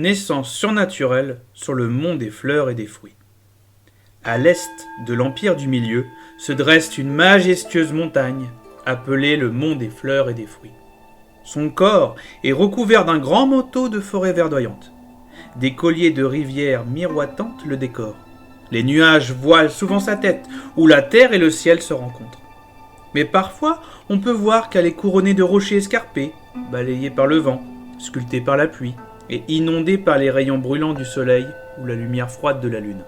naissance surnaturelle sur le monde des fleurs et des fruits. À l'est de l'Empire du Milieu se dresse une majestueuse montagne appelée le mont des fleurs et des fruits. Son corps est recouvert d'un grand manteau de forêt verdoyante. Des colliers de rivières miroitantes le décorent. Les nuages voilent souvent sa tête, où la terre et le ciel se rencontrent. Mais parfois, on peut voir qu'elle est couronnée de rochers escarpés, balayés par le vent, sculptés par la pluie, et inondés par les rayons brûlants du soleil ou la lumière froide de la lune.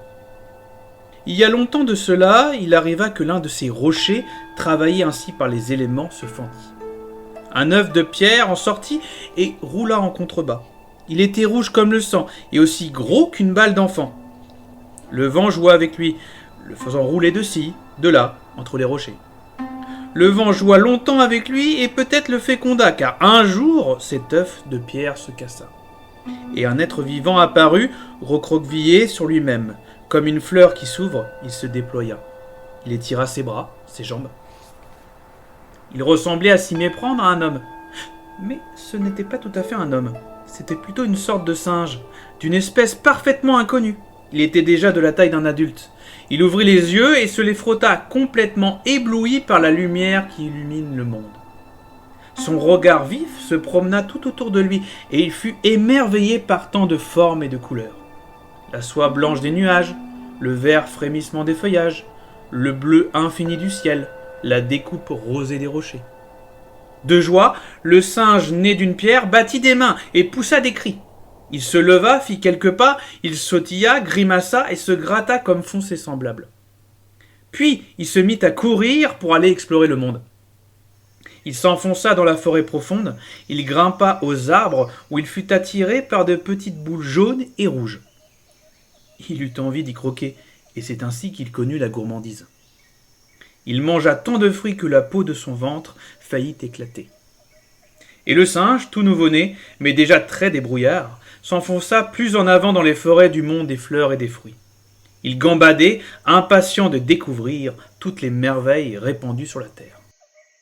Il y a longtemps de cela, il arriva que l'un de ces rochers, travaillé ainsi par les éléments, se fendit. Un œuf de pierre en sortit et roula en contrebas. Il était rouge comme le sang et aussi gros qu'une balle d'enfant. Le vent joua avec lui, le faisant rouler de ci, de là, entre les rochers. Le vent joua longtemps avec lui et peut-être le féconda, car un jour, cet œuf de pierre se cassa. Et un être vivant apparut, recroquevillé sur lui-même. Comme une fleur qui s'ouvre, il se déploya. Il étira ses bras, ses jambes. Il ressemblait à s'y méprendre à un homme. Mais ce n'était pas tout à fait un homme. C'était plutôt une sorte de singe, d'une espèce parfaitement inconnue. Il était déjà de la taille d'un adulte. Il ouvrit les yeux et se les frotta, complètement ébloui par la lumière qui illumine le monde. Son regard vif se promena tout autour de lui, et il fut émerveillé par tant de formes et de couleurs. La soie blanche des nuages, le vert frémissement des feuillages, le bleu infini du ciel, la découpe rosée des rochers. De joie, le singe né d'une pierre battit des mains et poussa des cris. Il se leva, fit quelques pas, il sautilla, grimaça et se gratta comme font ses semblables. Puis il se mit à courir pour aller explorer le monde. Il s'enfonça dans la forêt profonde, il grimpa aux arbres où il fut attiré par de petites boules jaunes et rouges. Il eut envie d'y croquer, et c'est ainsi qu'il connut la gourmandise. Il mangea tant de fruits que la peau de son ventre faillit éclater. Et le singe, tout nouveau-né, mais déjà très débrouillard, s'enfonça plus en avant dans les forêts du monde des fleurs et des fruits. Il gambadait, impatient de découvrir toutes les merveilles répandues sur la terre.